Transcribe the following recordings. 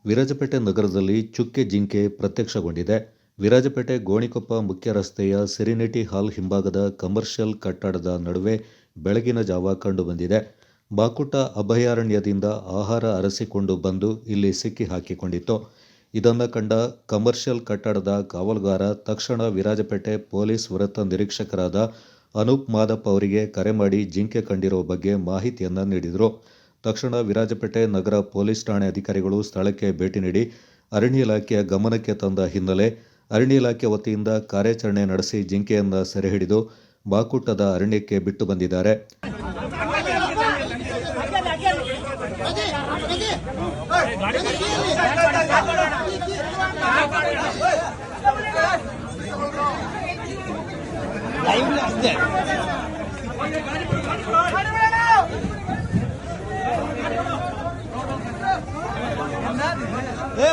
ವಿರಾಜಪೇಟೆ ನಗರದಲ್ಲಿ ಚುಕ್ಕೆ ಜಿಂಕೆ ಪ್ರತ್ಯಕ್ಷಗೊಂಡಿದೆ. ವಿರಾಜಪೇಟೆ ಗೋಣಿಕೊಪ್ಪ ಮುಖ್ಯ ರಸ್ತೆಯ ಸೆರೆನಿಟಿ ಹಾಲ್ ಹಿಂಭಾಗದ ಕಮರ್ಷಿಯಲ್ ಕಟ್ಟಡದ ನಡುವೆ ಬೆಳಗಿನ ಜಾವ ಕಂಡುಬಂದಿದೆ. ಬಾಕುಟ ಅಭಯಾರಣ್ಯದಿಂದ ಆಹಾರ ಅರಸಿಕೊಂಡು ಬಂದು ಇಲ್ಲಿ ಸಿಕ್ಕಿ ಹಾಕಿಕೊಂಡಿತ್ತು. ಇದನ್ನು ಕಂಡ ಕಮರ್ಷಿಯಲ್ ಕಟ್ಟಡದ ಕಾವಲುಗಾರ ತಕ್ಷಣ ವಿರಾಜಪೇಟೆ ಪೊಲೀಸ್ ವೃತ್ತ ನಿರೀಕ್ಷಕರಾದ ಅನೂಪ್ ಮಾದಪ್ಪ ಅವರಿಗೆ ಕರೆ ಮಾಡಿ ಜಿಂಕೆ ಕಂಡಿರುವ ಬಗ್ಗೆ ಮಾಹಿತಿಯನ್ನು ನೀಡಿದರು. ತಕ್ಷಣ ವಿರಾಜಪೇಟೆ ನಗರ ಪೊಲೀಸ್ ಠಾಣೆ ಅಧಿಕಾರಿಗಳು ಸ್ಥಳಕ್ಕೆ ಭೇಟಿ ನೀಡಿ ಅರಣ್ಯ ಇಲಾಖೆಯ ಗಮನಕ್ಕೆ ತಂದ ಹಿನ್ನೆಲೆ ಅರಣ್ಯ ಇಲಾಖೆ ವತಿಯಿಂದ ಕಾರ್ಯಾಚರಣೆ ನಡೆಸಿ ಜಿಂಕೆಯನ್ನು ಸೆರೆ ಹಿಡಿದು ಬಾಕುಟದ ಅರಣ್ಯಕ್ಕೆ ಬಿಟ್ಟು ಬಂದಿದ್ದಾರೆ.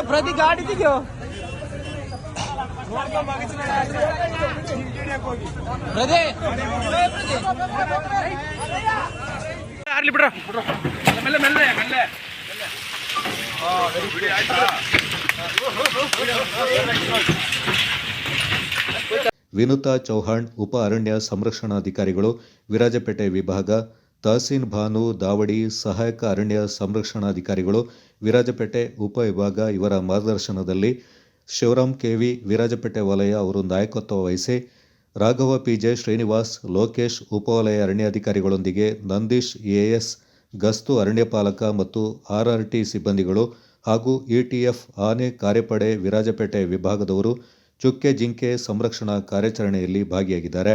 ಪ್ರತಿ ಗಾಡಿ ತೆಗಿಯೋ ಬಿಡ್ರ ಮೆಲ್ಲ ಮೆಲ್ಲ ಮೆಲ್ಲ. ವಿನುತಾ ಚೌಹಾಣ್, ಉಪ ಅರಣ್ಯ ಸಂರಕ್ಷಣಾಧಿಕಾರಿಗಳು, ವಿರಾಜಪೇಟೆ ವಿಭಾಗ, ತಹಸೀನ್ ಭಾನು ದಾವಡಿ, ಸಹಾಯಕ ಅರಣ್ಯ ಸಂರಕ್ಷಣಾಧಿಕಾರಿಗಳು, ವಿರಾಜಪೇಟೆ ಉಪವಿಭಾಗ ಇವರ ಮಾರ್ಗದರ್ಶನದಲ್ಲಿ ಶಿವರಾಮ್ ಕೆವಿ, ವಿರಾಜಪೇಟೆ ವಲಯ ಅವರು ನಾಯಕತ್ವ ವಹಿಸಿ ರಾಘವ ಪಿಜೆ, ಶ್ರೀನಿವಾಸ್, ಲೋಕೇಶ್ ಉಪವಲಯ ಅರಣ್ಯಾಧಿಕಾರಿಗಳೊಂದಿಗೆ ನಂದೀಶ್ ಎಎಸ್, ಗಸ್ತು ಅರಣ್ಯಪಾಲಕ ಮತ್ತು ಆರ್ಆರ್ಟಿ ಸಿಬ್ಬಂದಿಗಳು ಹಾಗೂ ಇಟಿಎಫ್ ಆನೆ ಕಾರ್ಯಪಡೆ ವಿರಾಜಪೇಟೆ ವಿಭಾಗದವರು ಚುಕ್ಕೆ ಜಿಂಕೆ ಸಂರಕ್ಷಣಾ ಕಾರ್ಯಾಚರಣೆಯಲ್ಲಿ ಭಾಗಿಯಾಗಿದ್ದಾರೆ.